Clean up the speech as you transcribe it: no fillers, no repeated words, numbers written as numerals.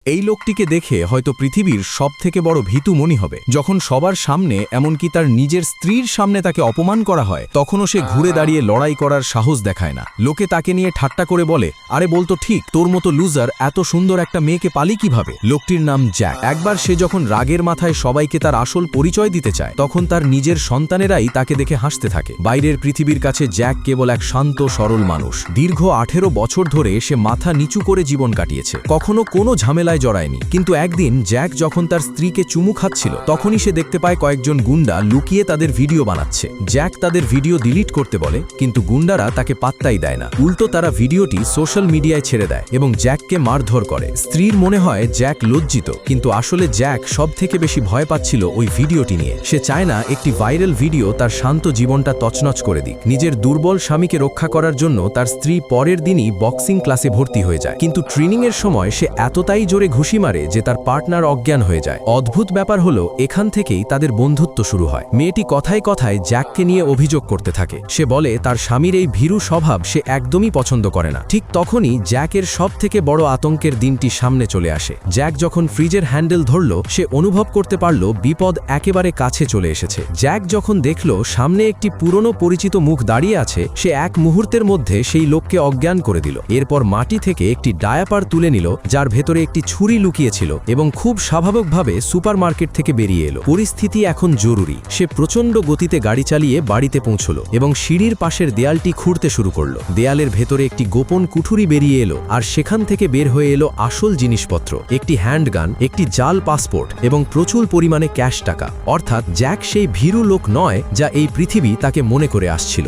এই লোকটিকে দেখে হয়তো পৃথিবীর সবথেকে বড় ভীতু মনে হবে। যখন সবার সামনে, এমনকি তার নিজের স্ত্রীর সামনে তাকে অপমান করা হয়, তখনও সে ঘুরে দাঁড়িয়ে লড়াই করার সাহস দেখায় না। লোকে তাকে নিয়ে ঠাট্টা করে বলে, আরে বলতো ঠিক, তোর মতো লুজার এত সুন্দর একটা মেয়েকে পালি কিভাবে? লোকটির নাম জ্যাক। একবার সে যখন রাগের মাথায় সবাইকে তার আসল পরিচয় দিতে চায়, তখন তার নিজের সন্তানেরাই তাকে দেখে হাসতে থাকে। বাইরের পৃথিবীর কাছে জ্যাক কেবল এক শান্ত সরল মানুষ। দীর্ঘ 18 বছর ধরে সে মাথা নিচু করে জীবন কাটিয়েছে, কখনো কোনো ঝামেলায় জড়ায়নি। কিন্তু একদিন জ্যাক যখন তার স্ত্রীকে চুমু খাচ্ছিল, তখনই সে দেখতে পায় কয়েকজন গুন্ডা লুকিয়ে তাদের ভিডিও বানাচ্ছে। জ্যাক তাদের ভিডিও ডিলিট করতে বলে, কিন্তু গুন্ডারা তাকে পাত্তাই দেয় না। উল্টো তারা ভিডিওটি সোশ্যাল মিডিয়ায় ছেড়ে দেয় এবং জ্যাককে মারধর করে। স্ত্রীর মনে হয় জ্যাক লজ্জিত, কিন্তু আসলে জ্যাক সবথেকে বেশি ভয় পাচ্ছিল ওই ভিডিওটি নিয়ে। সে চায় না একটি ভাইরাল ভিডিও তার শান্ত জীবনটা তছনছ করে দিক। নিজের দুর্বল স্বামীকে রক্ষা করার জন্য তার স্ত্রী পরের দিনই বক্সিং ক্লাসে ভর্তি হয়ে যায়, কিন্তু ট্রেনিংয়ের সময় সে এতটাই জোরে ঘুষি মারে যে তার পার্টনার অজ্ঞান হয়ে যায়। অদ্ভুত ব্যাপার হলো, এখান থেকেই তাদের বন্ধুত্ব শুরু হয়। মেয়েটি কথায় কথায় জ্যাককে নিয়ে অভিযোগ করতে থাকে। সে বলে তার স্বামীর এই ভীরু স্বভাব সে একদমই পছন্দ করে না। ঠিক তখনই জ্যাকের সবথেকে বড় আতঙ্কের দিনটি সামনে চলে আসে। জ্যাক যখন ফ্রিজের হ্যান্ডেল ধরল, সে অনুভব করতে পারল বিপদ একেবারে কাছে চলে এসেছে। জ্যাক যখন দেখল সামনে একটি পুরনো পরিচিত মুখ দাঁড়িয়ে আছে, সে এক মুহূর্তের মধ্যে সেই লোককে অজ্ঞান করে দিল। এরপর মাটি থেকে একটি ডায়াপার তুলে নিল, যার ভেতরে একটি ছুরি লুকিয়েছিল, এবং খুব স্বাভাবিকভাবে সুপারমার্কেট থেকে বেরিয়ে এলো। পরিস্থিতি এখন জরুরি। সে প্রচণ্ড গতিতে গাড়ি চালিয়ে বাড়িতে পৌঁছলো এবং সিঁড়ির পাশের দেয়ালটি খুঁড়তে শুরু করলো। দেয়ালের ভেতরে একটি গোপন কুঠুরি বেরিয়ে এলো, আর সেখান থেকে বের হয়ে এলো আসল জিনিসপত্র, একটি হ্যান্ডগান, একটি জাল পাসপোর্ট এবং প্রচুর পরিমাণে ক্যাশ টাকা। অর্থাৎ জ্যাক সেই ভীরু লোক নয় যা এই পৃথিবী তাকে মনে করে আসছিল।